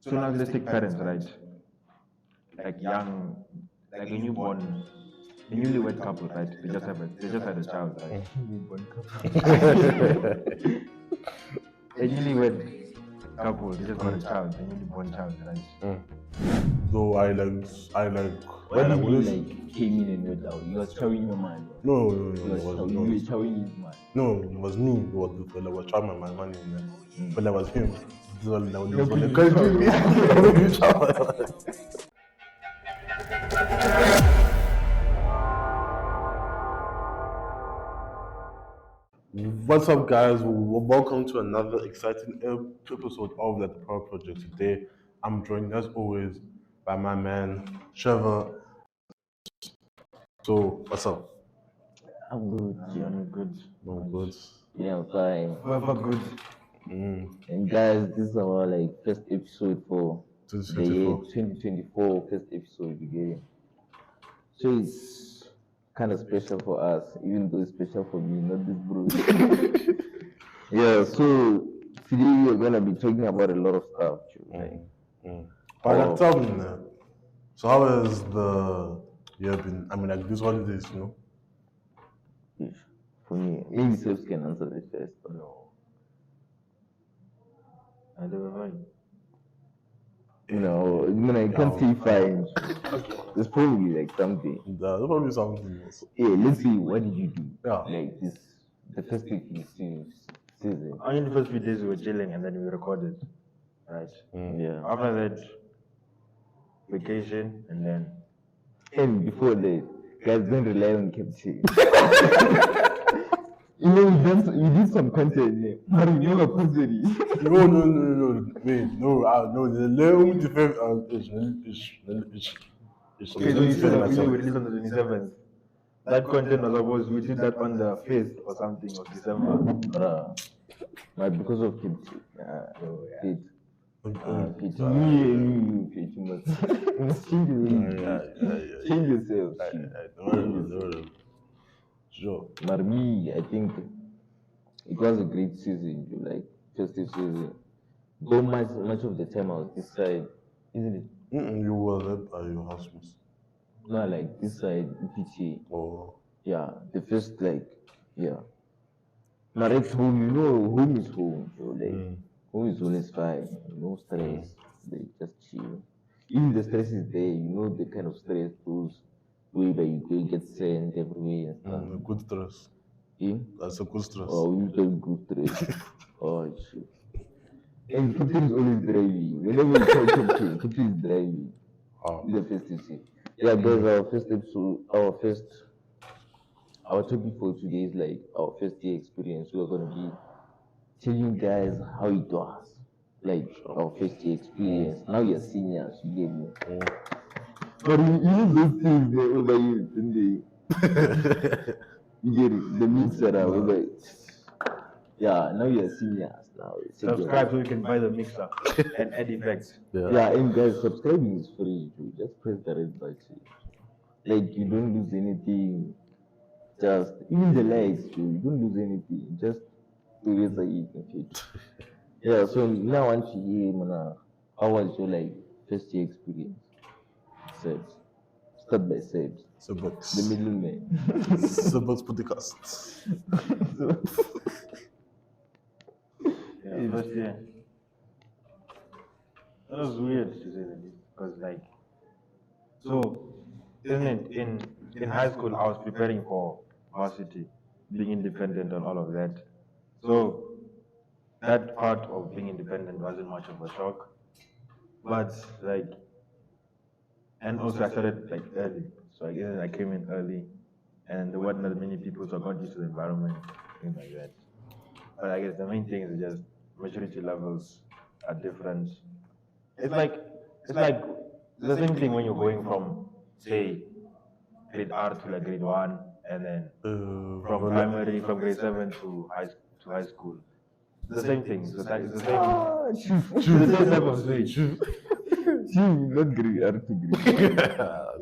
So now let's take parents, right? Like young, like a newborn, a newlywed couple, right? They just had a child, right? Newborn couple. A newlywed couple, they just got a child, a newly born child, right? Though I like. What did you like came in and went out? You was showing your man. No, You were showing his man. No, it was me who was trying my money in there. But that was him. What's up, guys? Welcome to another exciting episode of the Power Project. Today, I'm joined as always by my man Trevor. So, what's up? I'm good. I'm good. I'm good. Yeah, I'm fine. Whoever good. And guys, this is our first episode for the year 2024. First episode again. So it's kind of special for us, even though it's special for me, not this bro. Yeah. So today we're gonna be talking about a lot of stuff. But tell me now. So how has the year been? I mean, like these holidays, you know? For me, maybe Sebs can answer this first. No. I never mind. I can't say fine. There's probably something. There's probably something else. Yeah, let's see, what did you do? Yeah. The first week in season. Only the first few days we were chilling and then we recorded, right? Yeah. After that, vacation and then. And before that, guys, don't rely on captain. You did some content, but you never posted it. No. Wait, no. The only difference is Okay, so you said that we released on the 27th. That content was supposed we did that on the 5th or something of December. But because of captain, you must change yourself. Sure. But me, I think it was a great season, festive season. Though much of the time I was this side, isn't it? You were there by your housemates. No, this side, PTA. Oh. Yeah, the first yeah. But at home, home is home. So home is always fine. No stress. Just chill. Even the stress is there, the kind of stress those where you go get sent everywhere and stuff. Good stress. Yeah? That's a good stress. Oh, we got good stress. Oh shit. And Captain is always driving. Whenever we call Captain is driving. The festive season. Yeah, guys, our topic for today is our first year experience. We're gonna be telling you guys how it was. Our first year experience. Now you're seniors, you get me. But you use those things they overuse, didn't they? You get it? The mixer yeah, now you're seniors now. Subscribe so you can buy the mixer and add effects. Yeah, and guys, subscribing is free. You just press the red button. You don't lose anything. Just even the likes, you don't lose anything. Just do it like you can fit. Yeah, so now I want to hear, how was your first year experience? Sebs. Start by Sebs. Subbox. The middleman. Subbox podcast. Yeah, first year. That was weird to say the least, because so isn't it in high school I was preparing for varsity, being independent and all of that. So that part of being independent wasn't much of a shock. But and also I started early. So I guess I came in early and there weren't that many people, so I got used to the environment, things like that. But I guess the main thing is just maturity levels are different. It's like the same thing when you're going from, say, grade R to grade 1, and then from grade 7 to high school. The same thing. So it's the same. The same type of switch. Not grade R to grade.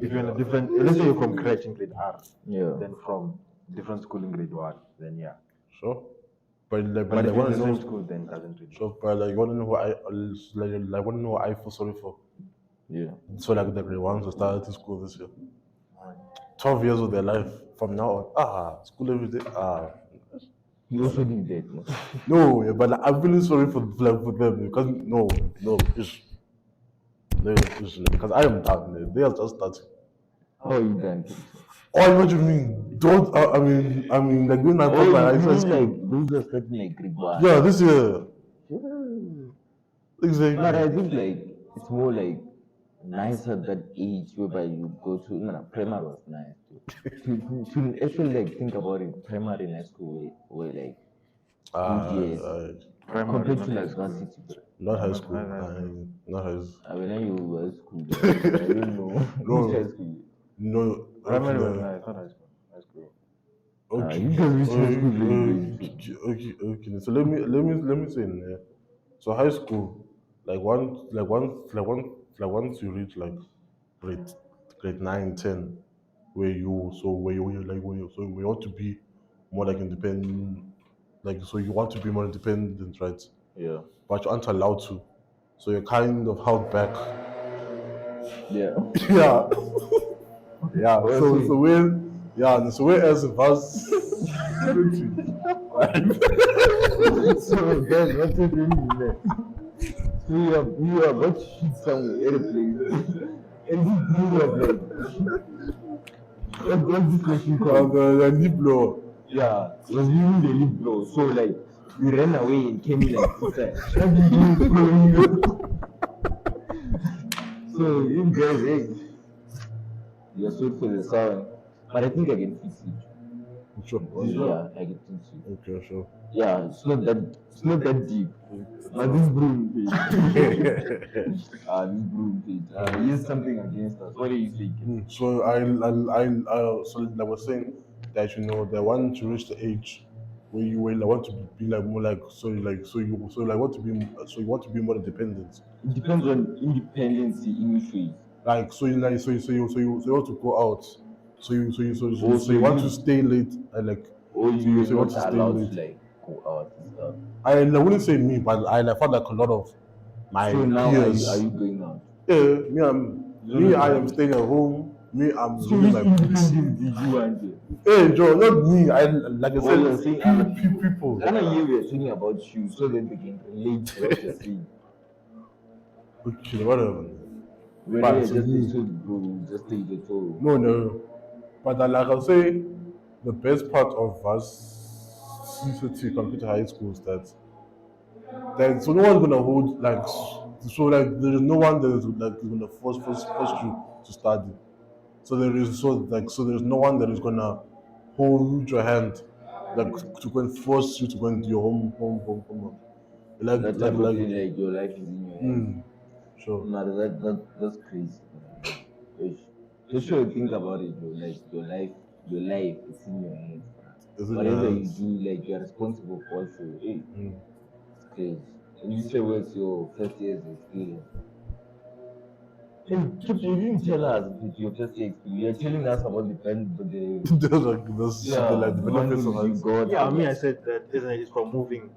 If you're in a different, let's say you're from crèche in grade R, yeah. Then from different school in grade 1, then yeah. Sure. But like if you're want in to the know, same school, then it doesn't really. so but like you want to know who want to know who I feel sorry for. Yeah. So like the ones who started to school this year, 12 years of their life from now on. School every day. You also need that, no? No, yeah, but like, I'm really sorry for them because because I am done. They are just starting. How are you done, Peter? Oh, what do you mean? Don't. I mean, like when I Oh, passed my high you mean school. like those are starting like grade one? Yeah, this year. Yeah. Exactly. But I think like it's more like nice at that age whereby you go to primary was nice to actually like think about it. Primary and high school were like good years Primary, compared not to high like school. varsity. Bro. Not high Not school. high school. Not high school. I mean, you were school, but I don't know which high No, school. no. Primary was Okay, nice, not high school. High school. okay, You guys which high school were you going to? okay. So let me say, yeah. So high school, once you reach like grade grade 9, 10, where you want to be more like independent, like so you want to be more independent, right? Yeah. But you aren't allowed to, so you're kind of held back. Yeah. Yeah, yeah. Oh, So see. so when yeah, so whereas in varsity, So guys, what to do next? So you are about to shoot some airplane, and this blew up like what's this machine called? the leaf blower. Yeah, it was using the lip blow. So like you ran away and came in like inside. What did you blowing you? So you guys, hey, you're sorry for the sound, but I think I can fix it. Sure. Yeah, I can fix it. Okay, sure. Yeah, it's not that deep. But this broom page. This broom page. Use something against us. What do you think? So so I was saying that they want to reach the age where you will want to be like more like so you want to be more independent. It depends on independency in which ways. Like so you want to go out. So you want to you stay late and like or you so you are want not to stay allowed to late. like go out and stuff. I wouldn't say me, but I found like a lot of my So now are peers. you going out? Yeah, You don't I know am the staying at home. Me, I'm So reading which my books. independence did you want? Hey, Joe, not me. Like I Oh, said, you're saying other people. people. Then you were talking about you so that they can relate to what you're saying. Okay, whatever. When But you're so just me, a told bro, just take the toll. no. But like I say, the best part of us CCT computer high school is that so no one's gonna hold so like there is no one that is like gonna force you to study. So there's no one that is gonna hold your hand like to go and force you to go and do your homework. That type of thing, like your life is in your hands. Sure. No, that's crazy. Man. Just sure think about it, bro. Like your life is in your hands. Is in your Whatever you hands. do, like you're responsible for what you do. It's crazy. And you say what's your first year's experience? Hey, Kip, you didn't tell us with your first year experience. You're telling us about The the one benefits of you high got. Yeah, I mean, I said that, isn't it? It's from moving.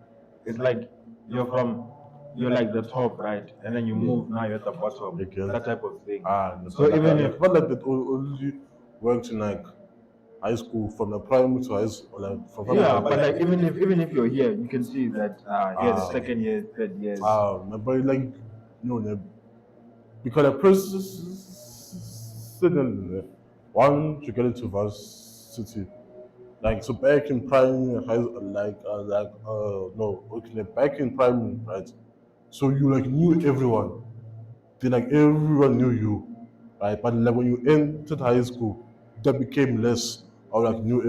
It's like you're from, you're like the top, right? And then you move, now you're at the bottom. Okay. That type of thing. No, So even if, but like that only went in like high school from the primary to high school, like from yeah, but like even if you're here, you can see that here the Ah. second year, third years. But like because the president once you get into varsity, like so back in primary high no okay back in primary, right, so you like knew everyone, then like everyone knew you, right, but like when you entered high school that became less or like knew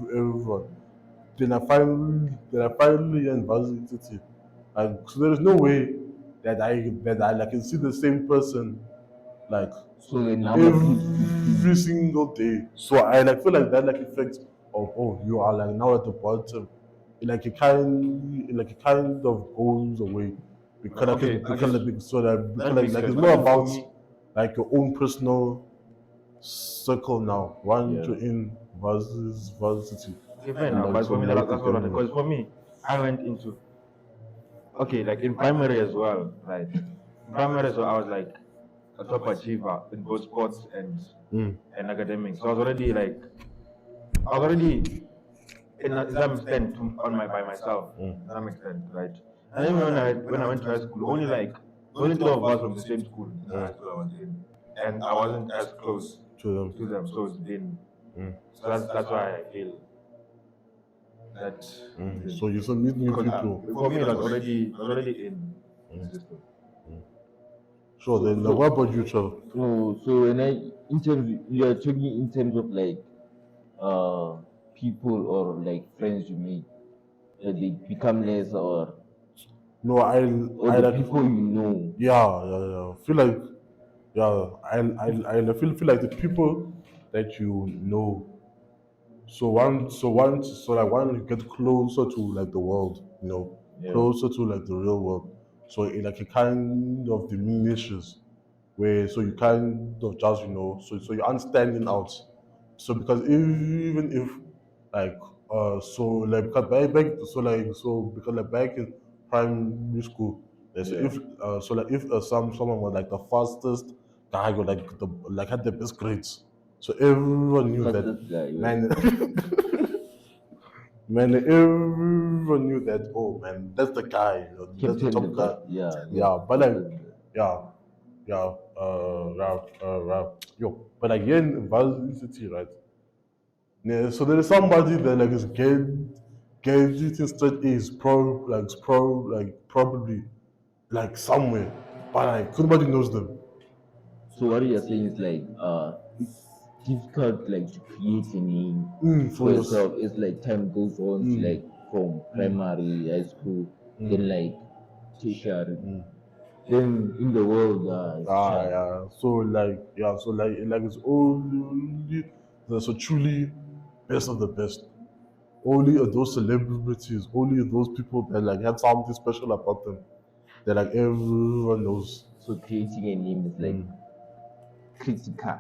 everyone. Then I finally in varsity, like so there is no way that I like can see the same person like So the number keeps every single day. So I like feel like that like effect of you are like now at the bottom. It kind of goes away because Okay, I guess because that makes like it's sense. I more guess for about me, like your own personal circle now. Once Yeah. you're in versus varsity. Different, And like but so for me, like that's what because for me, I went into okay, like in primary as well, right? In primary, so I was like a top achiever in both sports and academics. So I was already in some extent on my by myself, in some extent, right? And then when I went to high school, only three of us from the same school in the high school I was in, and I wasn't as close to them. to them, so it didn't. So that's why I feel that. So you still meet new Because people. for me, it was already in the system. Sure, then what about you, Trevor? So when in terms, you are talking in terms of like people or like friends you meet, that they become less or No, or I the like people you know. yeah. Feel like I feel like the people that you know. So like once you get closer to like the world, Yeah. closer to like the real world. So it kind of diminishes where so you kind of just so you aren't standing out. So because even if like so like because back so like so because like back in primary school, so Yeah. if someone was like the fastest guy or like had the best grades, so everyone knew that Fastest guy, yeah. man. Man, everyone knew that. Oh man, that's the guy. That's the Captain top guy. yeah, Yeah, but like, fastest guy. yeah, yeah, yo, but like here in varsity, right? Yeah, so there is somebody that like is getting straight A's, probably like somewhere, but like nobody knows them. So what you're saying is like it's difficult like to create a name For for yourself. yourself. It's like time goes on to like from primary, high school, then like tertiary. Then in the world, it's hard. Yeah. So it's only the truly best of the best. Only those celebrities, only those people that like have something special about them that like everyone knows. So creating a name is like critical.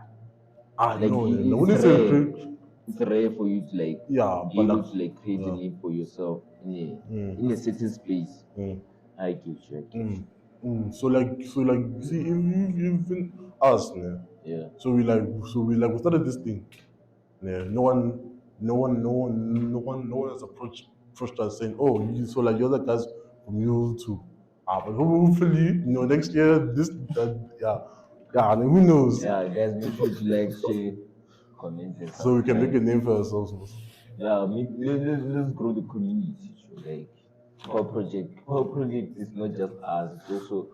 I Like know. it- The it's only rare. thing, It's rare for you to like yeah, be but able like, to like create a yeah. name for yourself in a certain space. I get you. I get you. So like, see, even us, yeah. Yeah. So we started this thing. Yeah, no one has approached us saying, "Oh, so like you're the guys from YouTube." But hopefully, next year, and who knows? Yeah, guys, make sure to like, share, comment, and So we can make a subscribe. name for ourselves. Yeah, let's grow the community. So like, Power Project is not just us; it's also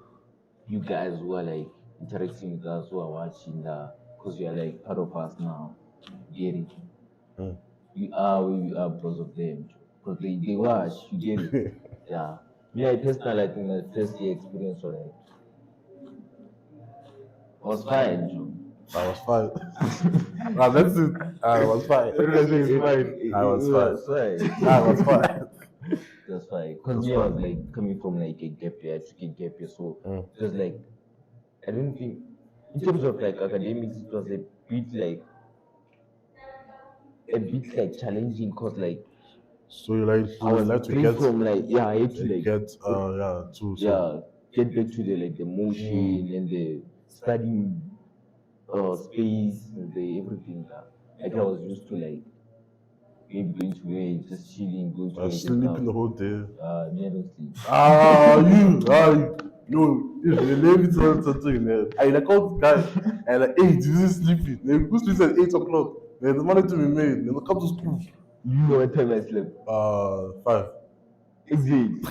you guys who are like interacting with us, who are watching, because you are like part of us now. You get it? You are where you are because of them, because they watch. You get it? Yeah. Me, I personally, I think my first year experience was fine, Joe. I was fine. That's it. I was fine. I was fine. Was fine. I was fine. That's fine. Because me, I was like coming from like a gap year, I took a gap year, so it was like I don't think in terms of like academics, it was a bit like challenging because like So you like I was like to coming get from like I had to like get yeah to get back to the like the motion and the studying space and the everything like I was used to like maybe going to work, just chilling, going to work and sleeping the stuff. whole day. Me, I don't sleep. No, if you leave it on something, I like all the guys, and like 8, is he sleeping? Who sleeps at 8 o'clock? There's money to be made. They will come to school. You know what time I slept? 5. Exactly.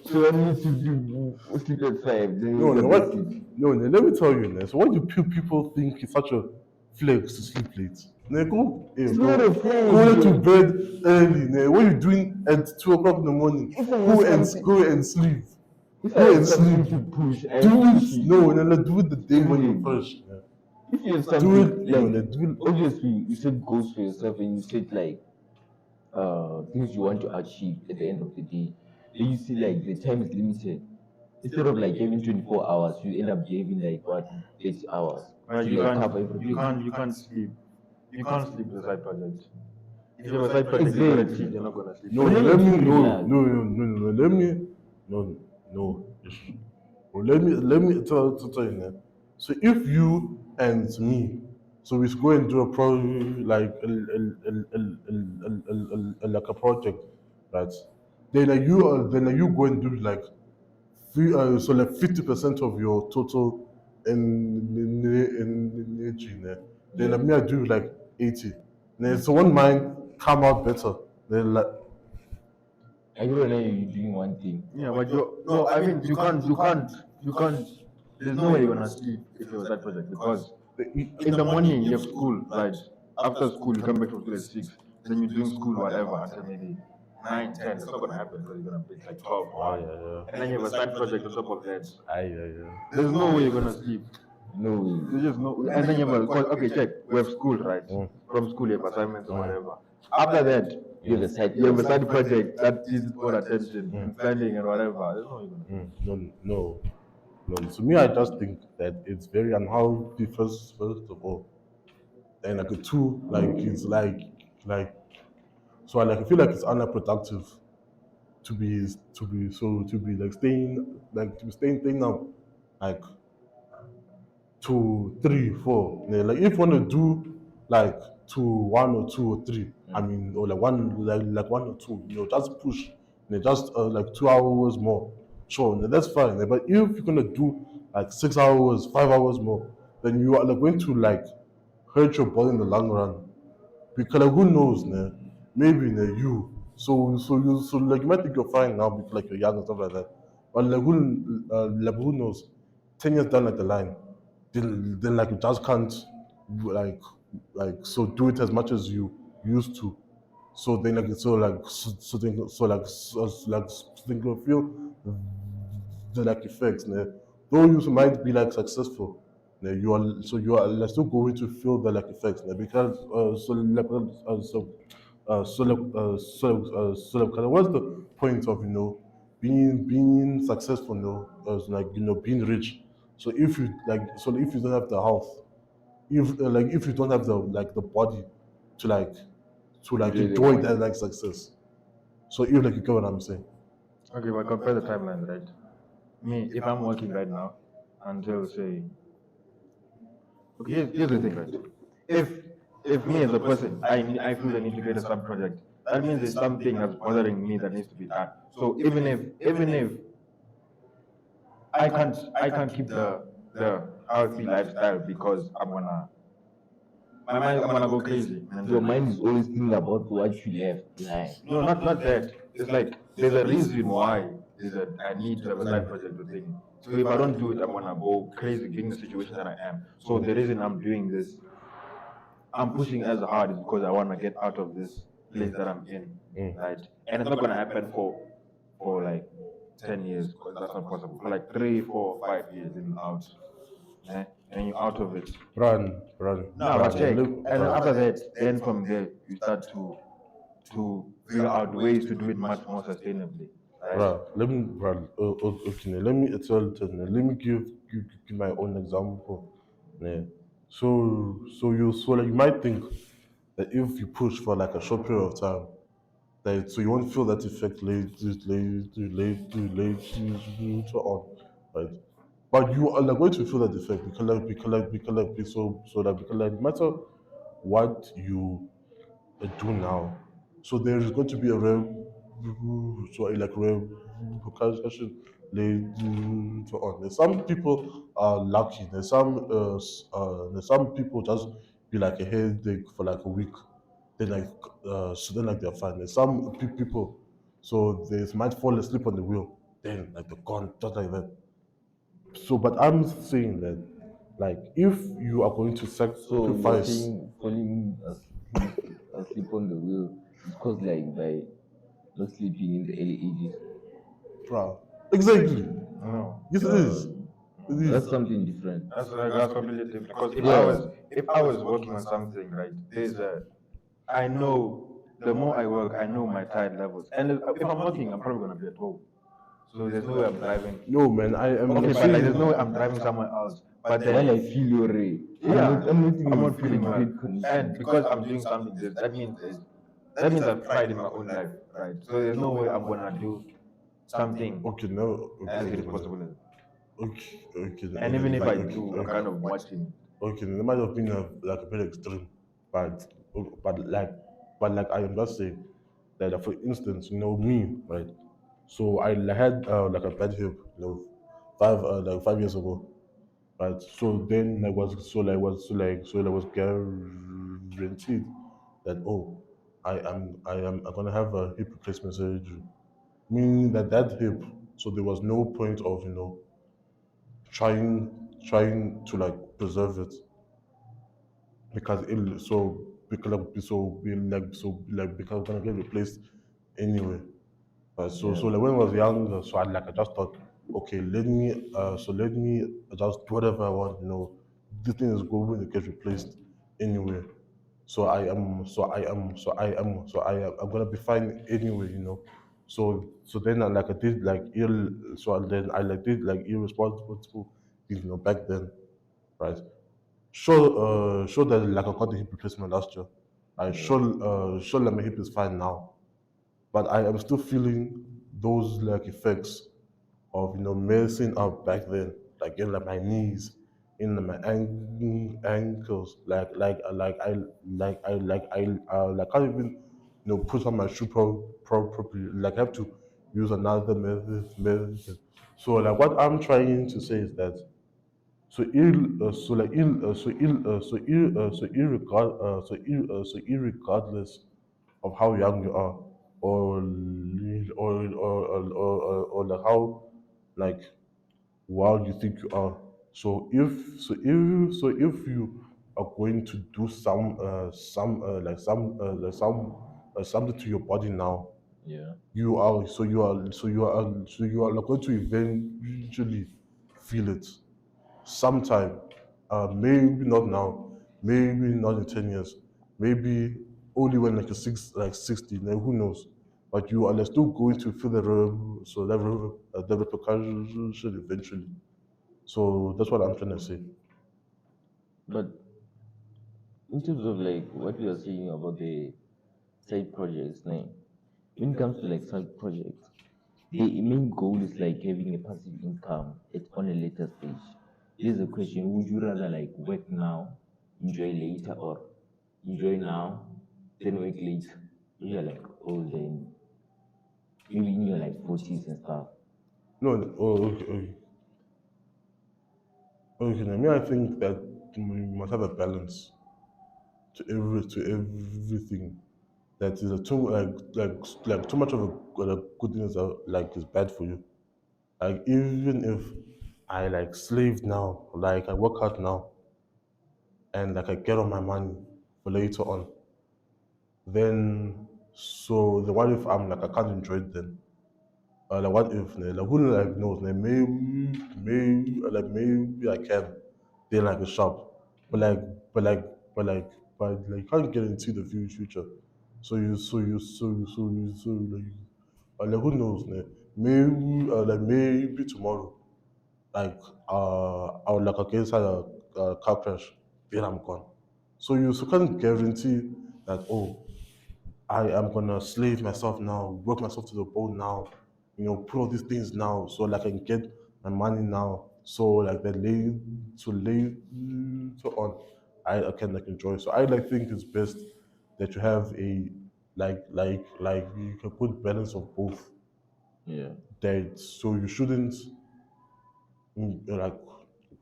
So I need to do sleep at 5. Then No, wake no, up what? at 6. No, no, let me tell you, man. So, what do people think is such a flex to sleep late? Nah, It's not a flex, go to bro. bed early. Nah. What you doing at 2 o'clock in the morning? If I have something- Go and sleep. If I Go have and something sleep. to push, I Do push it. it. No, do it the day when you're Exactly. fresh. Yeah. If you have Do something it. like Do it. obviously you set goals for yourself and you set like things you want to achieve at the end of the day. Then you see like the time is limited. Instead of like having 24 hours, you end up having like what 30 hours Right, to like cover everything. you can't sleep. You can't sleep with a side project. If you have a side project, you're gonna cheat. You're not gonna sleep. No, But let let me me no, relax. let me no. Well, let me tell you now. So if you and me, so we go and do a pro like like a project, right? Then you go and do like so like 50% of your total energy. Then like me I do like 80. Then so one mind come out better. Then like I don't know you're doing one thing. Yeah, but no, I mean you can't. There's no way you're gonna sleep if you have a side project because in the morning you have school, right? After school you come back from school at 6, then you're doing school whatever until maybe 9, 10. It's not gonna happen because you're gonna be like 12 or 1. And then you have a side project on top of that. There's no way you're gonna sleep. No way. There's just no. And then you have okay, check. We have school, right? From school you have assignments or whatever. After that, You have a side. you have a side project that needs all attention and planning and whatever. There's no way you're gonna. no. To me, I just think that it's very unhealthy. First of all, and like a two, like it's like so. I feel like it's unproductive to be like staying up like 2, 3, 4. Yeah, like if you want to do like 2, 1 or 2 or 3, I mean, or like one like 1 or 2, just push, just like 2 hours more. Sure, that's fine. But if you're gonna do like 6 hours, 5 hours more, then you are like going to like hurt your body in the long run. Because like, who knows, maybe you. So like you might think you're fine now because like you're young and stuff like that. But like who knows? 10 years down like the line, then like you just can't like so do it as much as you used to. So then like so then you feel the like effects. Though you might be like successful, you are like, still going to feel the like effects because what's the point of being successful, as like being rich? So if you if you don't have the health, if you don't have the like the body to like Enjoy the enjoy money. that like success, so you like you get what I'm saying? Okay, but compare the timeline, right? Me, if I'm working right now until say, okay, here's the thing, right? If me as a person, I feel I need to create a sub project, that means there's something that's bothering me that needs to be done. So even if I can't keep the healthy lifestyle because I'm gonna go crazy. Your mind is always thinking about what you left behind. No, not that. It's like there's a reason why I need to have a side project to think. So if I don't do it, I'm gonna go crazy being the situation that I am. So the reason I'm doing this, I'm pushing as hard is because I wanna get out of this place that I'm in, right? And it's not gonna happen for like 10 years because that's not possible. For like 3, 4, 5 years and out, and you're out of it. Run. No, but check. And after that, then from there you start to figure out ways to do it much more sustainably. Right? Okay, let me give my own example. Yeah. So like you might think that if you push for like a short period of time, that so you won't feel that effect later on, right? But you are like going to feel that effect because like no matter what you do now, so there is going to be a repercussion later on. Some people are lucky. There's some people just be like a headache for like a week. Then like they're fine. There's some people, so they might fall asleep on the wheel. Then like they're gone just like that. So, but I'm saying that, like, if you are going to So you're sacrifice, saying falling asleep on the wheel is caused like by not sleeping in the early ages. bruh, exactly. No. Yes, it is. That's something different. That's completely different. Because Yeah. if I was working on something, right, I know the more I work, I know my tired levels. And if I'm working, I'm probably gonna be at home. So there's no way I'm driving. No, man, I am. Okay, but like there's no way I'm driving somewhere else. But When then I feel your ray, yeah, I'm not I'm not feeling in well. great condition. And because I'm doing something, that means that means I've tried in my own life, right? So there's no way I'm gonna do something Okay, no, as okay, irresponsible as. okay, okay, And okay, even if I okay, do, I'm okay, kind of watching. okay. It might have been like a bit extreme, but but I am just saying that, like, for instance, me, right? So I had like a bad hip, 5 years ago, right? So then I was so like was so like so I was guaranteed that, I'm gonna have a hip replacement surgery, meaning that hip. So there was no point of trying to like preserve it because it because it's gonna get replaced anyway. So Yeah. like when I was younger, so I just thought, okay, let me just do whatever I want, This thing is going to get replaced anyway. I'm gonna be fine anyway. So then I did like ill so then I like did like irresponsible things, back then, right? Sure that like I got the hip replacement last year. I Yeah. sure that my hip is fine now, but I am still feeling those like effects of messing up back then, like in like my knees, in my ankles, like can't even put on my shoe properly. Like I have to use another method. So like what I'm trying to say is that so ill so like ill so ill so ill so irregard so irregardless of how young you are, or like how like wild you think you are. So if you are going to do something to your body now, Yeah. you are going to eventually feel it sometime. Maybe not now, maybe not in 10 years, maybe only when like you're 60, then who knows? But you are like, still going to feel the repercussion eventually. So that's what I'm trying to say. But in terms of like what we are saying about the side projects, now, when it comes to like side projects, the main goal is like having a passive income at on a later stage. Here's the question: would you rather like work now, enjoy later, or enjoy now, then work later? If you're like old and maybe in your like 40s and stuff. No, okay, okay. Okay, now me, I think that we must have a balance to everything. That is a too like too much of a good thing is like is bad for you. Like even if I like slave now, like I work hard now, and like I get all my money for later on, then what if I'm like I can't enjoy it then? Like what if like who like knows? Like maybe I can. Then like a shop, but like but like but like but like you can't guarantee the future. So who knows? Maybe tomorrow, like I would like against a car crash, then I'm gone. So can't guarantee that, I am gonna slave myself now, work myself to the bone now, put all these things now, so like I can get my money now. So like later on, I can like enjoy. So I like think it's best that you have a like a good balance of both. Yeah. That so you shouldn't mm, like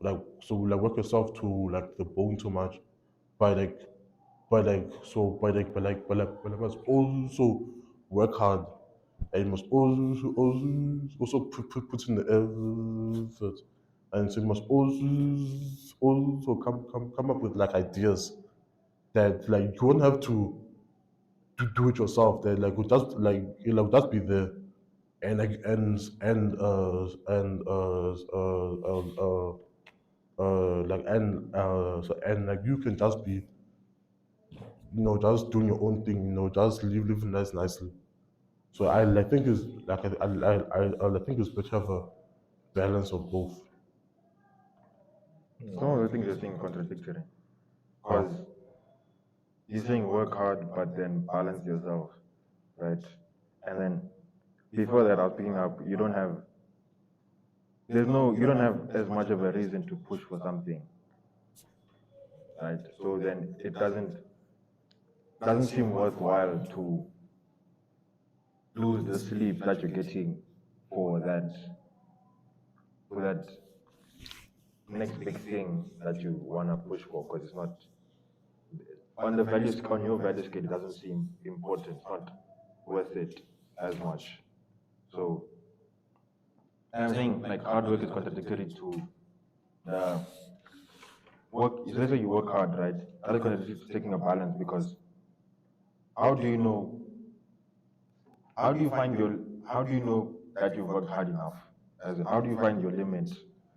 work yourself to like the bone too much, but must also work hard, and you must also put in the effort, and so you must also come up with like ideas that like you won't have to do it yourself. That like would just like you know just be there, and like and like you can just be just doing your own thing, just living nicely. So I like think is like I think it's better to have a balance of both. Some of the things you're saying contradictory. Because How? you're saying work hard, but then balance yourself, right? And then before that, I was picking up, you don't have as much of a reason to push for something, right? So then it doesn't seem worthwhile to lose the sleep that you're getting for that next big thing that you wanna push for, because it's not on your value scale. It doesn't seem important. It's not worth it as much. So I'm saying like hard work is contradictory to the work. Let's say you work hard, right? That's contradictory to taking a balance, because how do you know? How do you know that you've worked hard enough? As in, how do you find your limit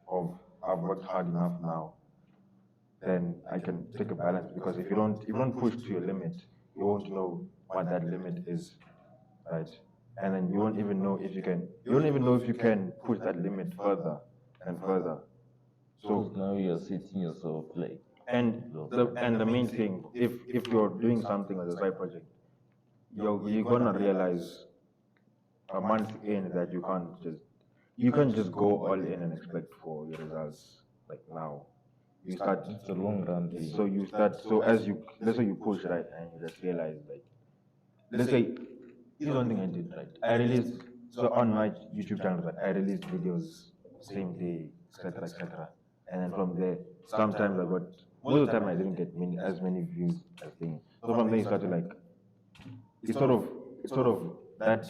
of I've worked hard enough now? Then I can take a balance, because if you don't push to your limit, you won't know what that limit is, right? And then you won't even know if you can push that limit further and further. Because So now you're setting yourself like and the main thing, if you're doing something as a side project, you're gonna realize a month in that you can't just go all in and expect for your results like now. You start it's a long run thing. so you start so as you let's say you push, right, and you just realize, like, let's say here's one thing I did, right. I released so on my YouTube channel, right, I released videos same day, etc., etc. And then from there, sometimes I got most of the time I didn't get as many views as thing. So from there you start to like it's sort of that.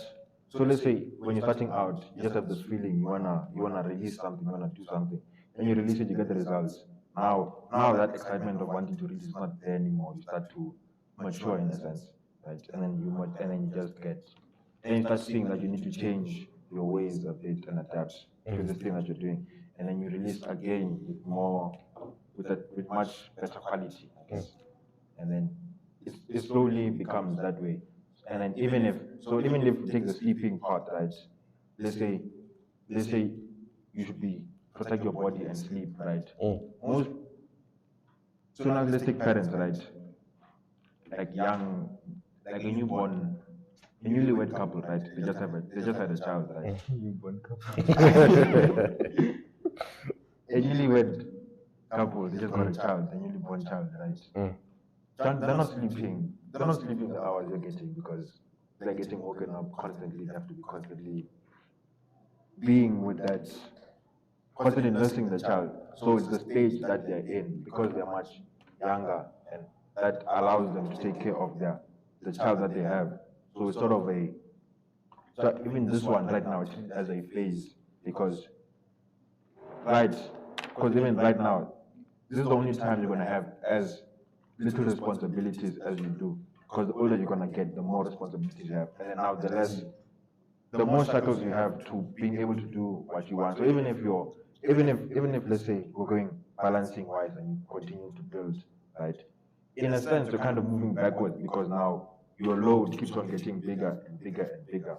So let's say when you're starting out, you just have this feeling you wanna release something, you wanna do something. Then you release it, you get the results. Now that excitement of wanting to release is not there anymore. You start to mature in a sense, right? And then you just get then you start seeing that you need to change your ways a bit and adapt to this thing that you're doing. And then you release again with much better quality, I guess. And then it slowly becomes that way. And then even if you take the sleeping part, right? Let's say let's say you should be protect your body and sleep, right? Most so now let's take parents, right? Like like a newborn, a newlywed couple, right? They just had a child, right? Newborn couple. A newlywed couple, they just got a newly born child, right? They're not sleeping. They're not sleeping the hours you're getting, because they're getting woken up constantly. They have to be constantly being with that, constantly nursing the child. So it's the stage that they're in, because they're much younger, and that allows them to take care of the child that they have. So it's sort of so even this one right now, it's as a phase, because right, because even right now, this is the only time you're gonna have as little responsibilities as you do. Because the older you're gonna get, the more responsibilities you have, and then now the more shackles you have to being able to do what you want. So even if let's say we're going balancing wise and you continue to build, right? In a sense, you're kind of moving backwards, because now your load keeps on getting bigger and bigger and bigger,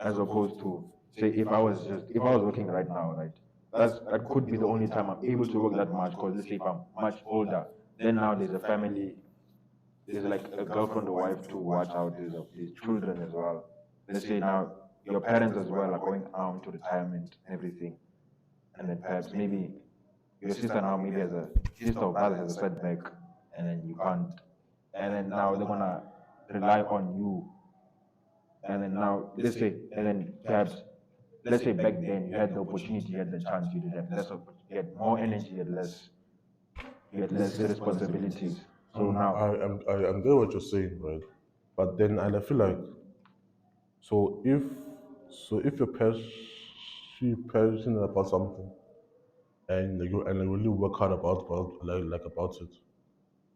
as opposed to say if I was working right now, right? That could be the only time I'm able to work that much, because let's say if I'm much older, then now there's a family, there's like a girlfriend or wife to watch out, there's children as well. Let's say now your parents as well are going out to retirement and everything, and then perhaps maybe your sister now maybe has a sister or brother has a setback, and then you can't, and then now they're gonna rely on you, and then now let's say, and then perhaps let's say back then you had the opportunity, you had the chance, you did have you had more energy, you had less responsibilities. So now, I'm getting what you're saying, right? But then and I feel like so if you're passionate about something and you really work hard about it,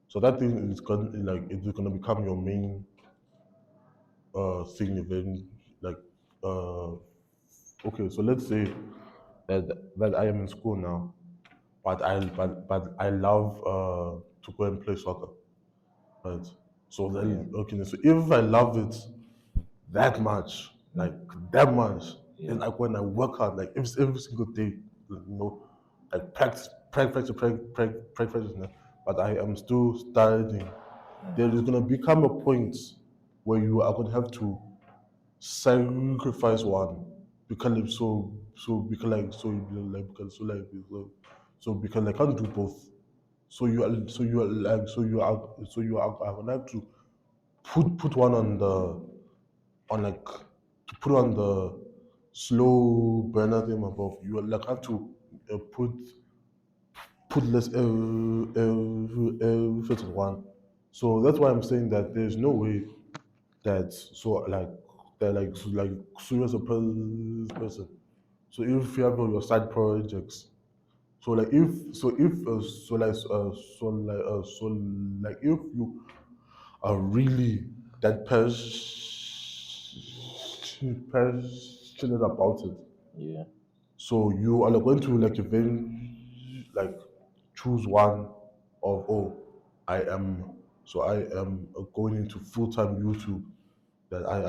so that thing is it's gonna become your main thing event like uh okay, so let's say that I am in school now, but I love to go and play soccer, right? So then okay, so if I love it that much, like that much, then like when I work hard, like every single day, like practice, but I am still studying. there is gonna become a point where you are gonna have to sacrifice one because because I can't do both. So you are gonna have to put one on the on like to put on the slow burner thing above. You will like have to put less effort on one. So that's why I'm saying that there's no way that serious a person. So if you have all your side projects, so like if so if so like if you are really that passionate about it, Yeah. so you are like going to like like choose one of I am going into full-time YouTube, that I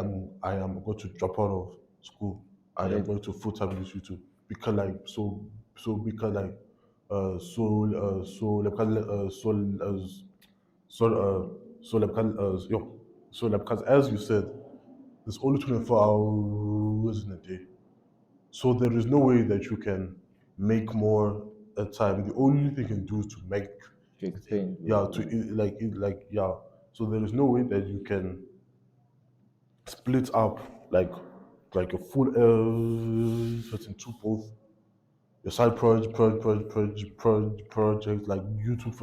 am going to drop out of school. I am Like, going to full-time use YouTube because like because like so like so like so like because as you said, there's only 24 hours in a day. So there is no way that you can make more time. The only thing you can do is to make to extend your yeah school. like yeah. So there is no way that you can split up like a full effort into both your side project like YouTube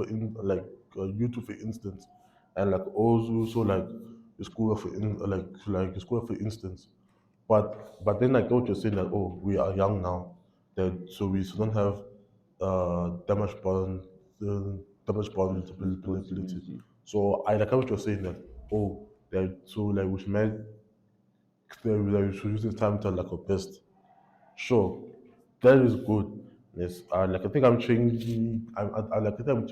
YouTube for instance, and like also like your school for like your school for instance. But then like what you're saying that oh we are young now, that so we don't have that much that much responsibility. Responsibility. So I like what you're saying that oh that so like we should make that we should use this time to like our best. Sure, that is good. Yes, like I think I'm changing. I think I'm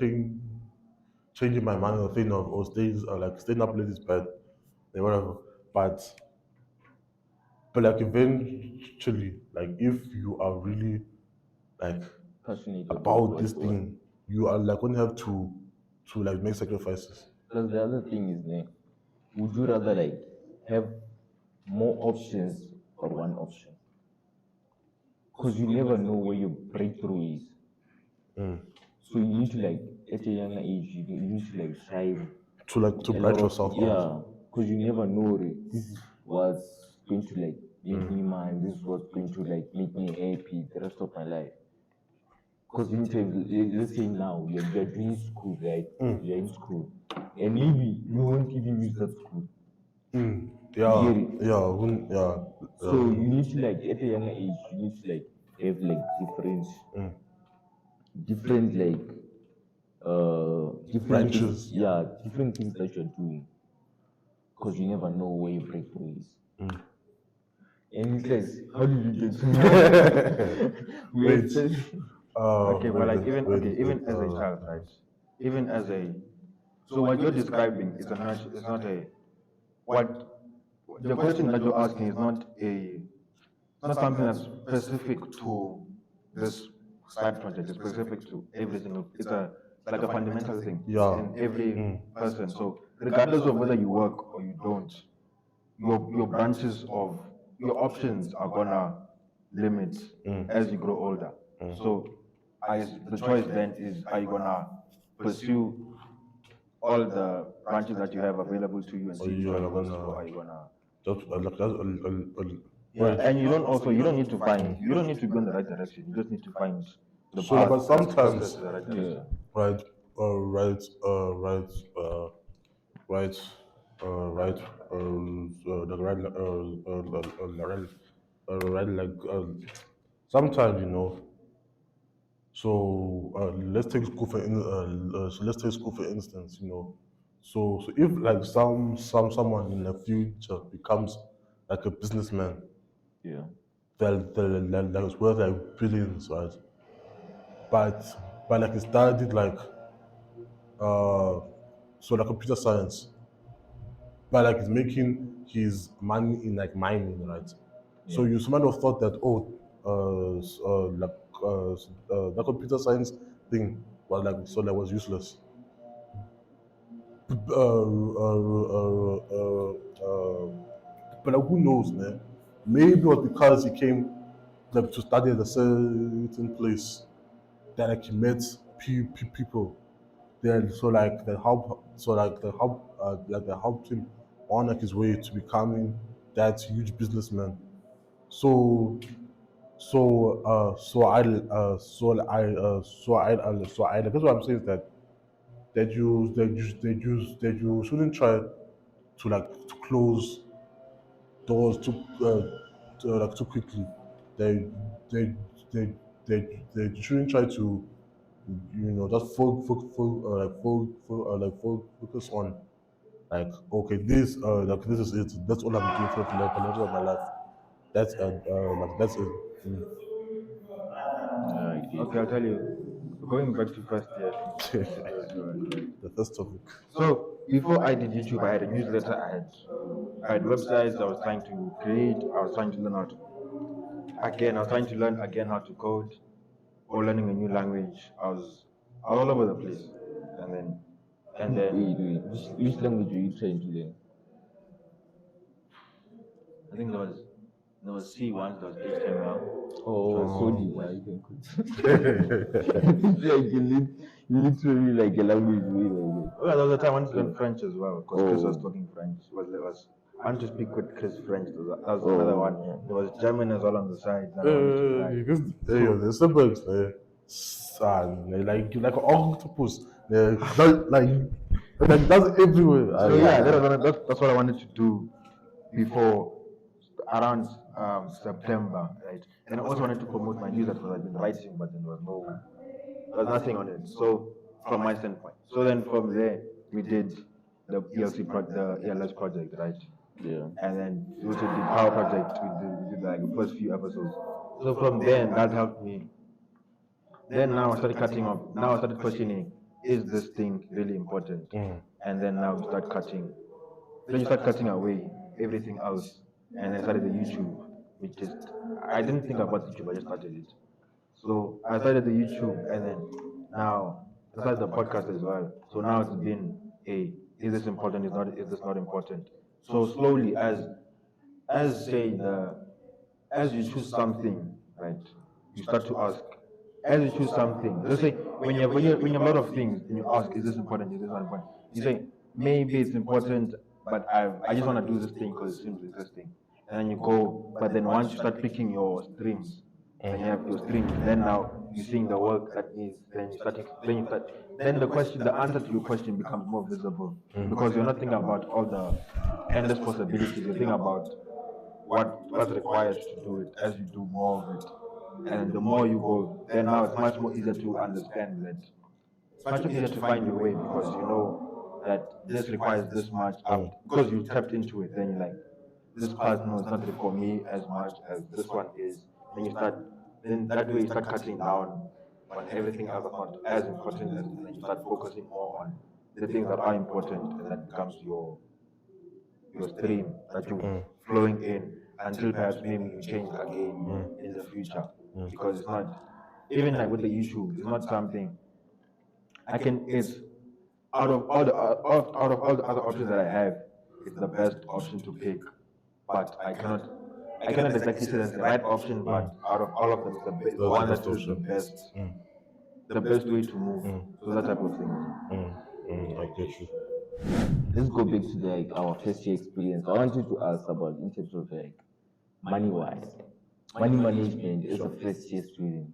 changing my mind on the thing of stays like staying up late is bad, and whatever. But like eventually, like if you are really like Passionate about about what this you want. thing, you are like going to have to like make sacrifices. Plus, the other thing is, would you rather like have more options or one option? Because you never know where your breakthrough is. So you need to like at a younger age, you need to like try To like to a lot branch of yourself out. yeah, because you never know this is what's going to like make me mine. This is what's going to like make me happy the rest of my life. Because you need to let's say now you're doing school, right? You're in school, and maybe you won't even use that school. You Yeah, get it? yeah. So you need to like at a younger age, you need to like have like different like different things, Branches. yeah, different things that you're doing, because you never know where your breakthrough is. And it's like, how did you get to we had Wait. said Okay, but like even Wait, okay, wait. even as a child, right? Even as a so what you're describing is not a what the question that you're asking is not a it's not something that's specific to this side project. It's specific to every single. It's like a fundamental thing Yeah. in every person. So regardless of whether you work or you don't, your branches of your options are gonna limit as you grow older. So the choice then is, are you gonna pursue all the branches that you have available to you and Or see which you are one like first, or gonna are you gonna just like that. yeah, Right. and you don't also you don't need to go in the right direction. You just need to find the So, like, path but that takes us sometimes, to the right yeah, direction. right, right, right, right, the right, right, like, sometimes, so let's take school for so let's take school for instance, so if like someone in the future becomes like a businessman yeah, that is worth like billions, right? But like he studied like uh so like computer science, but like he's making his money in like mining, right? So yeah. you might have thought that the computer science thing was like so that was useless. but like, who knows, man? Maybe it was because he came like to study at a certain place that like he met people there, so like that helped him on like his way to becoming that huge businessman. So that's what I'm saying is that you shouldn't try to like to close doors too quickly. They they they they shouldn't try to just focus on like okay this is it, that's all I'm doing for the rest of my life. That's it. Yeah, I get Okay, I'll you. tell you. Going back to first year, I think as you are correct. The first topic. So before I did YouTube, I had a newsletter. I had websites. I was trying to create. I was trying to learn how to again. I was trying to learn again how to code or learning a new language. I was all over the place, and then and then Wait. Which language were you trying to learn? I think there was C once. There was HTML. Which Oh, was sorry, which yeah, was you can it's like literally like a language way like Oh, yeah, there was a time I wanted to learn that. French as well because Chris was Oh, talking French. I wanted to speak with Chris French. That was another one. oh, There was German as well on the side that I wanted to try. Because So the suburbs, son, they like an octopus. They're not, like that's everywhere. so yeah, that's what I wanted to do before around September, right? And I also wanted to promote my newsletter because I've been writing, but then there was nothing on it. So from my standpoint, so then from there we did the ELS project, right? yeah. And then we also did Power Project. We did like the first few episodes. So from then that helped me. Then now I started cutting off. Now I started questioning: is this thing really important? And then now you start cutting. Then you start cutting away everything else, and then started the YouTube, which just I didn't think about YouTube. I just started it. So I started the YouTube, and then now I started the podcast as well. So now it's been a is this important? Is this not important? So slowly, as say the as you choose something, right? You start to ask. As you choose something, let's say when you have a lot of things, and you ask, is this important? Is this not important? You say maybe it's important, but I just want to do this thing because it seems interesting, and then you go. But then once you start picking your streams, then you have your streams. Then now you're seeing the work that is. Then the answer to your question becomes more visible because you're not thinking about all the endless possibilities. You're thinking about what's required to do it as you do more of it. And the more you go, then now it's much more easier to understand that it's much easier to find your way because you know that this requires this much up because you tapped into it. Then you're like, this part no, it's not for me as much as this one is. Then you start, then that way you start cutting down on everything else that's not as important as, and then you start focusing more on the things that are important, and that becomes your stream that you're flowing in until perhaps maybe you change again in the future because it's not even like with the YouTube, it's not something it's out of all the other options that I have, it's the best option to pick. But I cannot exactly say that's the right option, but out of all of them, it's the one that is the best way to move. So that type of thing. I get you. Let's go back to like our first year experience. I wanted to ask about in terms of like money wise, money management as a first year student.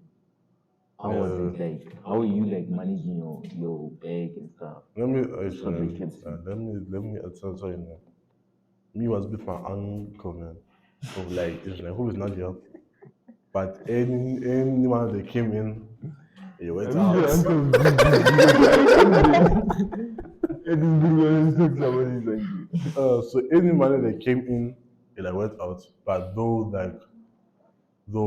How was it like? How are you like managing your bag and stuff? Let me Which subject helps you? let me tell you now. Me was with my uncle, man. So like it's like who is not here, but anyone that came in, he I went wish your out. uncle was big. It is big when you talk somebody's like you. So any money that came in, it like went out. But though What do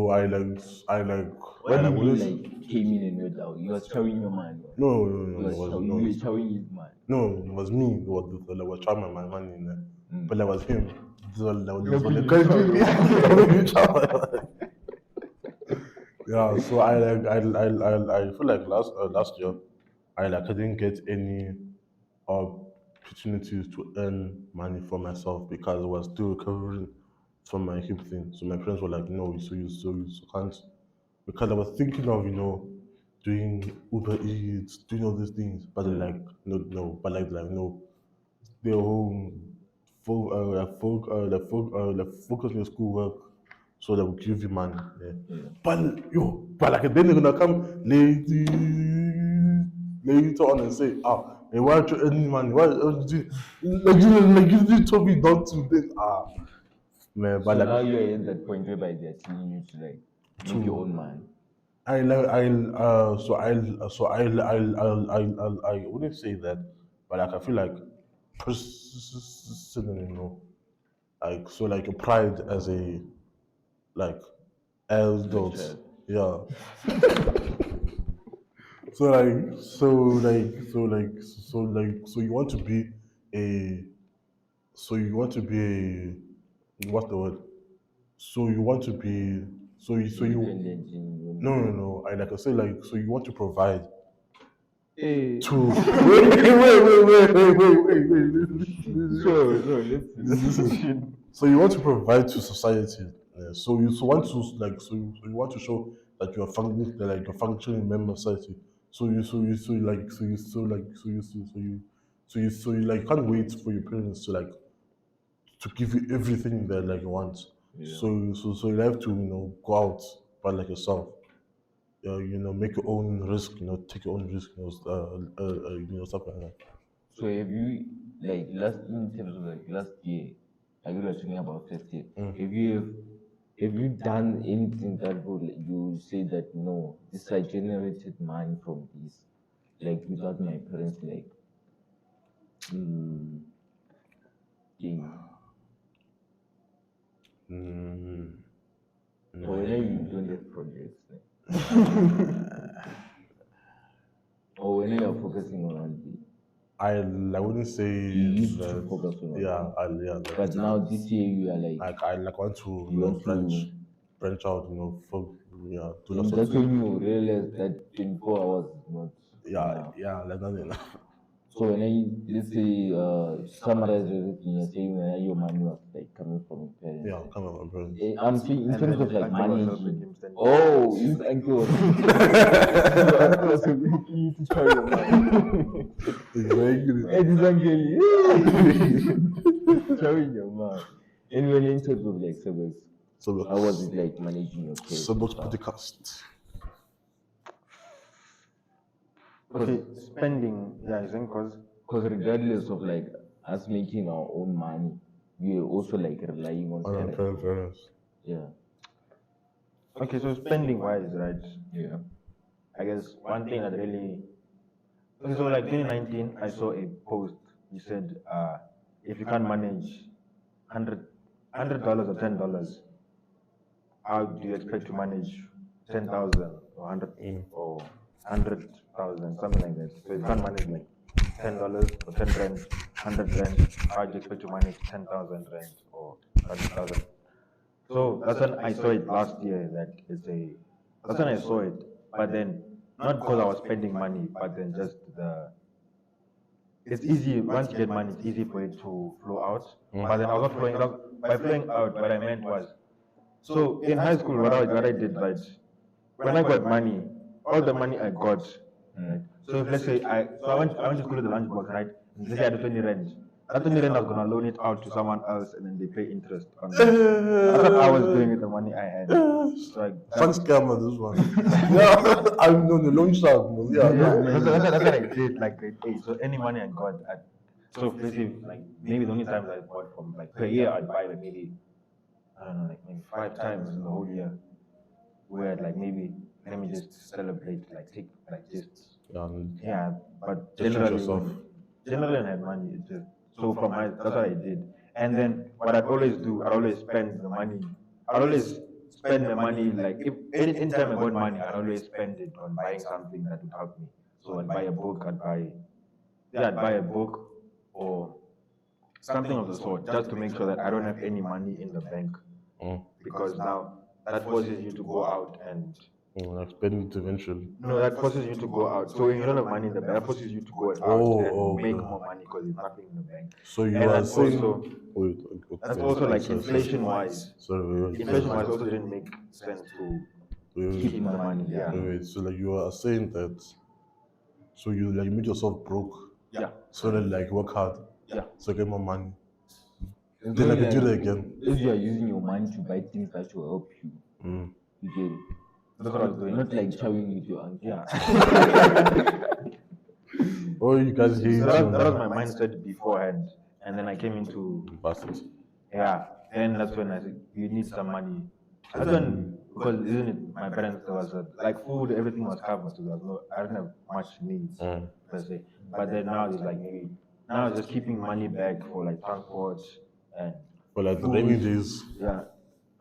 you mean always like came in and went out? You was showing your man. no, You were showing his man. no, it was me that was trying my money in there. But that was him. That was Helping the you country. chow your Helping me chow my money. Yeah, so I feel like last year I didn't get any uh opportunities to earn money for myself because I was still recovering from my hip thing. So my parents were like, no, so you can't, because I was thinking of, doing Uber Eats, doing all these things, but they're like, no, but like no, their home, like focus on your schoolwork, so they will give you money. Yeah. But like then they're gonna come later on and say, hey, why aren't you earning money? Why aren't you like you told me not to? Then man, but So like now you're at that point whereby they're telling you to like make your own money. I wouldn't say that, but like I feel like personally, like so like a pride as a like adults, Child. yeah. So you want to be a what's the word? So you want to be so you Independent in your no. I like I say like so you want to provide Hey. to wait. Sure, let's Listen. So you want to provide to society. So you want to show that you are functioning like a functioning member of society. So you like can't wait for your parents to give you everything that like you want. Yeah. So you have to go out by like yourself. Make your own risk. Take your own risk. Stuff like that. So have you like last in terms of like last year, like you were talking about first year, have you done anything that would you say that no, this I generated money from this, like without my parents like mm, thing. Or whether you don't have projects, or when you're focusing on one thing. I wouldn't say You used to that. focus on one Yeah, thing. But like, now this year you are like I like want to you want branch out. Do lots and of that's things. when you realize that 24 hours is not enough. Like nothing. So when let's say summarize everything, you're saying when your money was like coming from your parents. Yeah, come on, my parents. I'm saying in And terms then of his like uncle was helping managing. him stand. Oh, his uncle was your uncle was making you to try your money. Exactly. And his uncle, showing your money. And when you're in terms of like suburbs, So, how was it like managing your kids? Subbox podcast. Okay, spending, yeah, I think Because regardless of like us making our own money, we are also like relying on On our parents. parents. Yeah. okay, so spending wise, right? Yeah. I guess one thing that really, okay, so like 2019, I saw a post. He said, if you can't manage $100 or $10, how do you expect to manage 10,000 or 100 or 100,000, something like that? So if you can't manage like $10 or 10 rand, 100 rand, how do you expect to manage 10,000 rand or 100,000? So that's when I saw it last year. That's when I saw it. But then not because I was spending money, but then just it's easy once you get money, it's easy for it to flow out. But then I was not flowing it out. By flowing out, what I meant was, so in high school, what I did, right? When I got money, all the money I got, right? So if let's say I went to school with the lunchbox, right? And let's say I had 20 rand. That 20 rand I was gonna loan it out to someone else, and then they pay interest on that. That's what I was doing with the money I had. So Fun scammer, this one. Yeah, I'm on the loan shark. Yeah, that's what I did, like grade 8. So any money I got, so let's say like maybe the only times I bought from like per year I'd buy like maybe I don't know like maybe 5 times in the whole year. Where like maybe let me just celebrate like take like just yeah, but Just treat yourself. generally when I had money it just so from my that's what I did. And then what I'd always do, I'd always spend the money. I'd always spend the money like if anytime I got money, I'd always spend it on buying something that would help me. So I'd buy a book, I'd buy a book or something of the sort, just to make sure that I don't have any money in the bank. Because now that forces you to go out and Like spending it eventually. No, that forces you to go out. So when you don't have money in the bank, that forces you to go out and make Okay. more money because there's nothing in the bank. So you And are that's saying, also wait, that's okay, also like sorry, inflation wise. sorry, wait, Inflation wise also didn't make sense to keeping the money. Yeah. wait. So like you are saying that, so you like make yourself broke, Yeah. so then like work hard, Yeah. so get more money. As Then I long can do as, that again. if you are using your money to buy things that will help you, you get That's what I was doing. not like chowing with your uncle. Yeah. Oh, you guys hate So that was my mindset beforehand. And then I came into bastards. yeah. Then that's when I said you need some money. That's when because isn't it my parents there was like food, everything was covered, so there was no I didn't have much needs per se. But then now it's like maybe now it's just keeping money back for like transport and For like the food. rainy days. Yeah.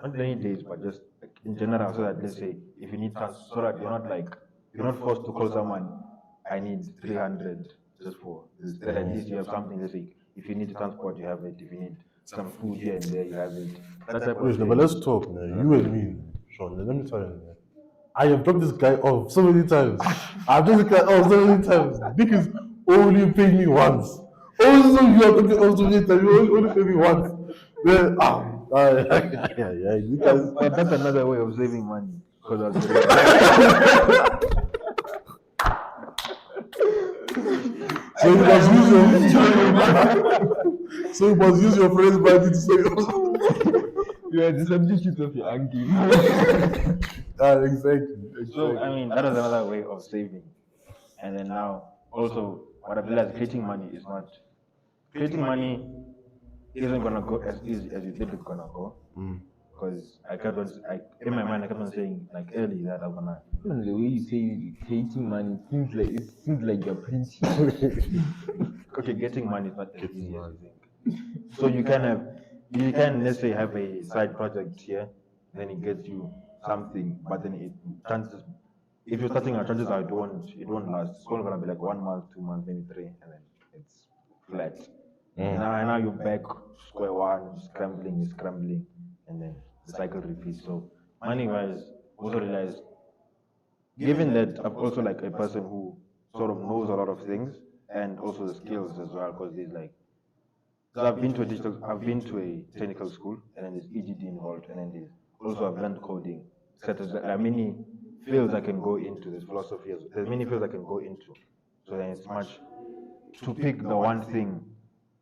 Not rainy days, but just like in general, so that let's say if you need transport, so that you're not forced to call someone. I need 300 just for this. That at least you have something. Let's say if you need to transport, you have it. If you need some food here and there, you have it. That type of Wait, no, thing. but let's talk, man. You and me, Sean. Let me tell you, man. I have dropped this guy off so many times. I've dropped this guy off so many times. Dick is only paid me once. Also, you have dropped it off so many times. You only paid me once. Then, yeah, you Yeah, guys. but that's another way of saving money. Because So you must use your so you must use your friend's money to save yourself. You are the substitute of your uncle. Exactly. so I mean that is another way of saving. And then now also what I've realized creating money isn't gonna go as easy as you think it's gonna go. Because in my mind I kept on saying like early that I'm gonna Even the way you say creating money it seems like you're printing. okay, getting money is not as easy as you think. So you can let's say have a side project here, then it gets you something, but then chances if you're starting out chances are it won't last. It's only gonna be like 1 month, 2 months, maybe three, and then it's flat. Now you're back square one, scrambling, and then the cycle repeats. So money wise, also realize given that I'm also like a person who sort of knows a lot of things and also the skills as well, because there's like, so I've been to a technical school, and then there's EGD involved, and then there's also I've learned coding. Etc. There are many fields I can go into. There's philosophy. There's many fields I can go into. So then it's much to pick the one thing.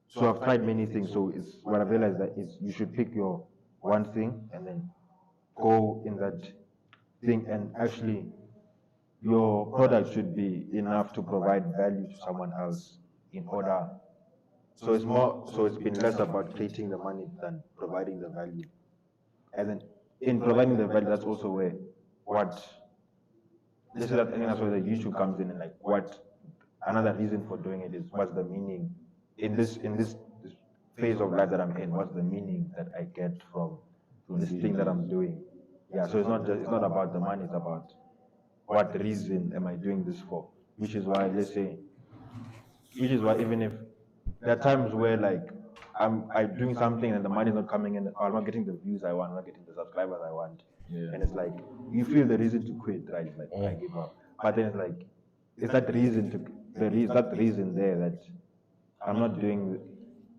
So I've tried many things. So it's what I've realized that is you should pick your one thing and then go in that thing and actually your product should be enough to provide value to someone else in order. So it's been less about creating the money than providing the value. And then in providing the value, that's also where what this is that I think that's where the YouTube comes in and like what another reason for doing it is what's the meaning in this phase of life that I'm in, what's the meaning that I get from this thing that I'm doing. Yeah, so it's not about the money, it's about what reason am I doing this for? Which is why even if there are times where like I'm doing something and the money is not coming in, or I'm not getting the views I want, I'm not getting the subscribers I want. Yeah. And it's like you feel the reason to quit, right? It's like I give up. But then it's like it's that that reason there that I'm not doing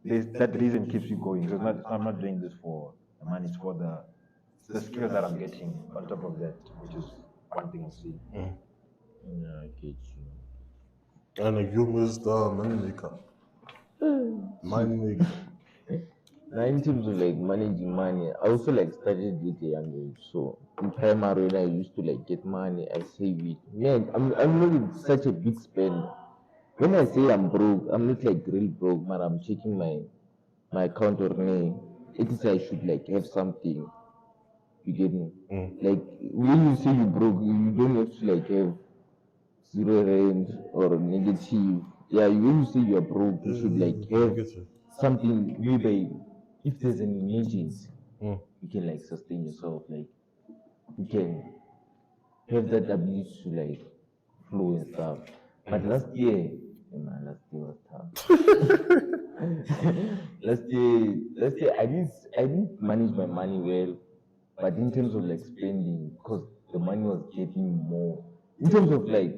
this, that reason keeps you going. So I'm not doing this for the money, it's for the skills that I'm getting on top of that, which is one thing I see. Yeah, I get you. And like you was the money maker. Money maker. Now, in terms of like managing money, I also like started with a young age. So in primary, when I used to like get money, I save it. Man, I'm not such a big spender. When I say I'm broke, I'm not like real broke, but I'm checking my account or name. It is I should like have something. You get me? Like when you say you broke, you don't have to like have zero rent or negative. Yeah, when you say you're broke, you should like have something whereby if there's an emergency, you can like sustain yourself. Like you can have that ability to like flow and stuff. But last year, man, last year was tough. last year I didn't manage my money well. But in terms of like spending, because the money was getting more. In terms of like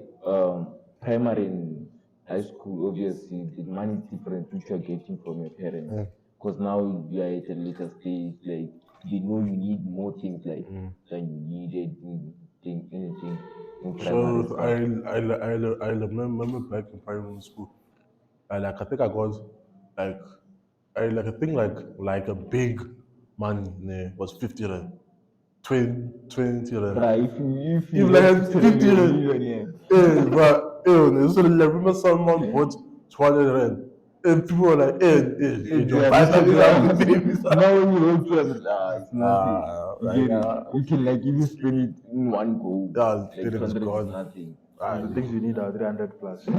primary and high school, obviously the money is different which you're getting from your parents. Because now you are at a later stage, like they know you need more things like than you needed in anything in primary So stuff. I remember back in primary school, I think I got like I think like a big money was 50 rand, 20 rand. Bruh, if you If like have had 50 rand, 50 you're a rand, millionaire. but so I remember someone bought 200 rand. And people were like, John, buy Mr. something out of the Grab. baby. Now when you roll 200, it's nothing. You Like, get it? You can like even spend it in one go. yeah, Like it is 200 is gone. nothing. And the things you need are 300 plus. 200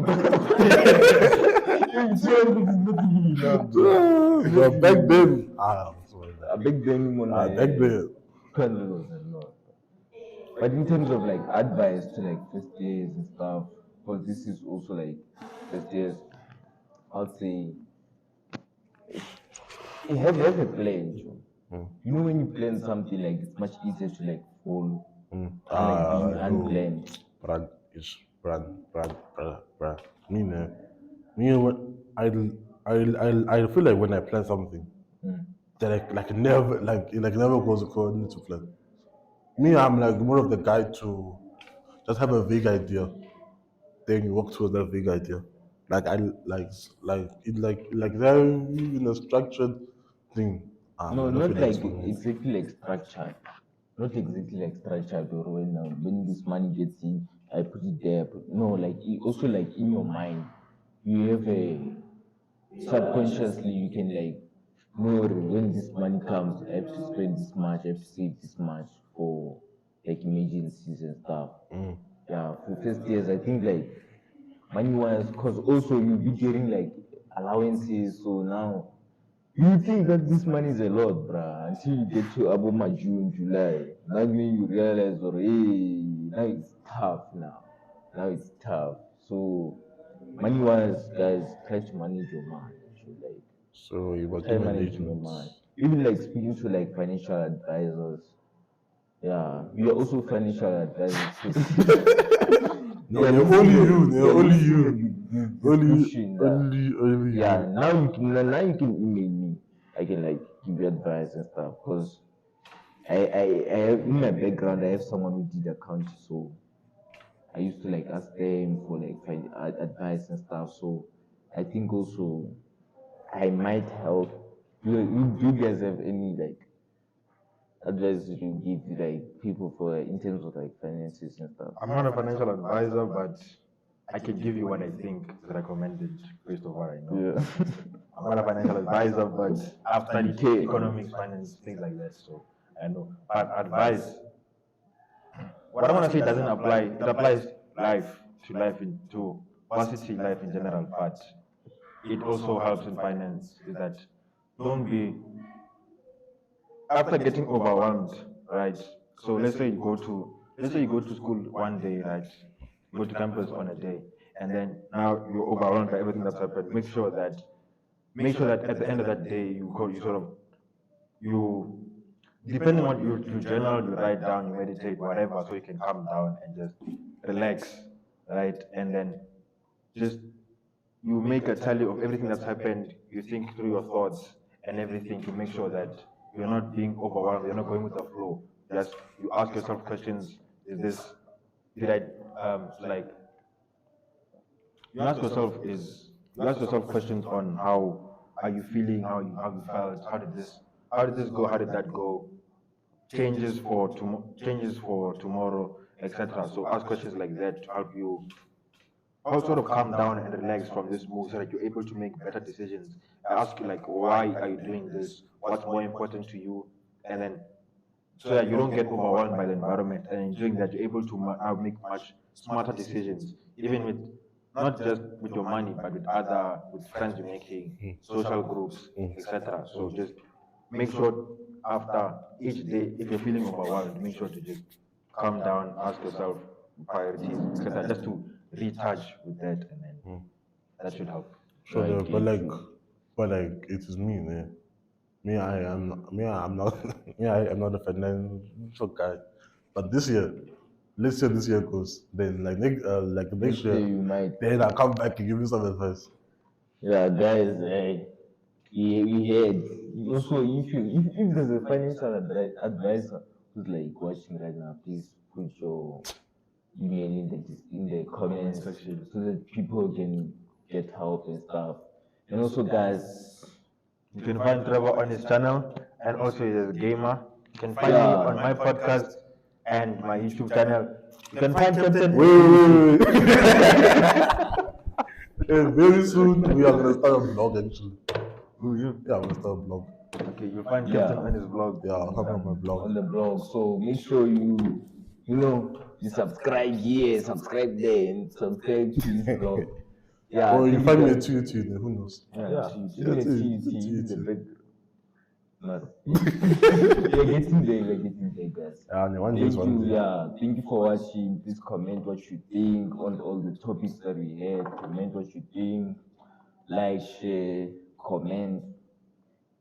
is nothing enough, bro. But back then, sorry, Back then, when back then, 200 was a lot. But in terms of like advice to like first years and stuff, because this is also like first years, I'd say have a plan, Joe. You know when you plan something like it's much easier to like follow than like being unplanned. Brad. Me, when I feel like when I plan something, that like never goes according to plan. Me, I'm like more of the guy to just have a vague idea, then you work towards that vague idea. Like I like that in a structured thing. No, I don't feel not like it's like for me. exactly like structured. Not exactly like structured or when this money gets in, I put it there. No, like also like in your mind, you have a subconsciously you can like know when this money comes, I have to spend this much, I have to save this much for like emergencies and stuff. Yeah, for first years, I think like money wise, because also you'll be getting like allowances. So now you think that this money is a lot, bruh, until you get to about my June, July. That means you realize, or hey, now it's tough now. Now it's tough. So money wise, guys, try to manage your money. Like So you must do time managing your management. mind. Even like speaking to like financial advisors. Yeah, we are also financial advisors. No, only you, Description. only Yeah, you. now you can email me. I can like give you advice and stuff because I have in my background I have someone who did accounting, so I used to like ask them for like advice and stuff. So I think also I might help. Do you guys have any like advice you give like people for in terms of like finances and stuff? I'm not a financial advisor, but I can give you what I think is recommended based on what I know. Yeah. I'm not a financial advisor, but I've studied Okay. economics, finance, things like that. So I know. But advice, what I want to say doesn't apply. It applies life into varsity life in general, but it also helps in finance. Is that don't be after getting overwhelmed, right? So let's say you go to school one day, right? You go to campus on a day, and then now you're overwhelmed by everything that's happened. Make sure that at the end of that day you sort of you depending on you journal, you write down, you meditate, whatever, so you can calm down and just relax, right? And then just you make a tally of everything that's happened, you think through your thoughts and everything to make sure that you're not being overwhelmed, you're not going with the flow. Just you ask yourself questions, did I like you ask yourself questions on how are you feeling, how you felt, how did this go, how did that go, changes for tomorrow, etc. So ask questions like that to help you how sort of calm down and relax from this move so that you're able to make better decisions. I ask you like, why are you doing this? What's more important to you? And then so that you don't get overwhelmed by the environment. And in doing that, you're able to make much smarter decisions, even with not just with your money, but with friends you're making, social groups, etc. So just make sure after each day, if you're feeling overwhelmed, make sure to just calm down, ask yourself priorities, etc. Just to recharge with that, and then that should help. So I the, get you. but like it is me, man. I'm not me. I am not a financial guy. But this year, let's say this year goes, then like next Next year you might. then I'll come back and give you some advice. Yeah, guys, we had also if there's a financial advisor who's like watching right now, please put your email in the comments section so that people can get help and stuff. And also, guys, You can find Trevor on his channel, and also he's a gamer. You can find me on my podcast and my YouTube channel. You can find content. Wait. And very soon we are gonna start a blog actually. Who you? Yeah, I'm gonna start a blog. Okay, you'll find Captain on his blog. Yeah, I'll come on my blog. on the blog. So make sure you subscribe here, subscribe there, and subscribe to this blog. Yeah. Or you find me at TUT, who knows? Yeah. Yeah, The big. We're getting there, guys. Yeah, and one day, one day. Thank you for watching. Please comment what you think on all the topics that we had. Comment what you think. Like, share, comment.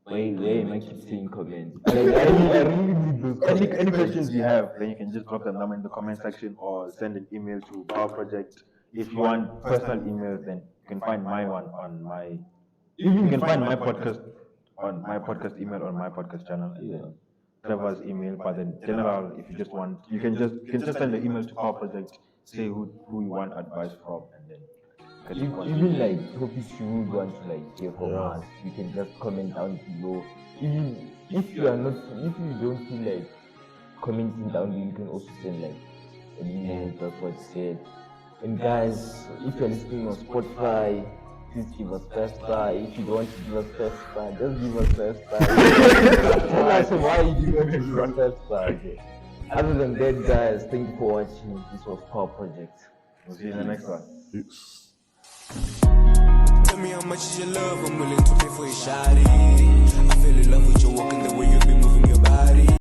Wait, am I keep saying comment? I really need those comments. Any questions you have, then you can just drop them down in the comment section or send an email to our project. If you want personal emails, then you can find my one on my. You can find my podcast on my podcast email on my podcast channel. Yeah. Trevor's email, but in general, if you just want, you can just send the email to our project, say who you want advice from, and then. Even like topics you would want to like hear from us, you can just comment down below. Even if you don't feel like commenting down below, you can also send like an email. That's what it said. And guys, if you're listening on Spotify, please give us 5-star. If you don't want to give us 5-star, just give us 5-star. Tell us why you don't give us 5-star. Okay. Other than that, guys, thank you for watching. This was Power Project. We'll see you in the next one. Peace. Tell me how much is your love, I'm willing to pay for your shawty. I fell in love with your walking the way you've been moving your body.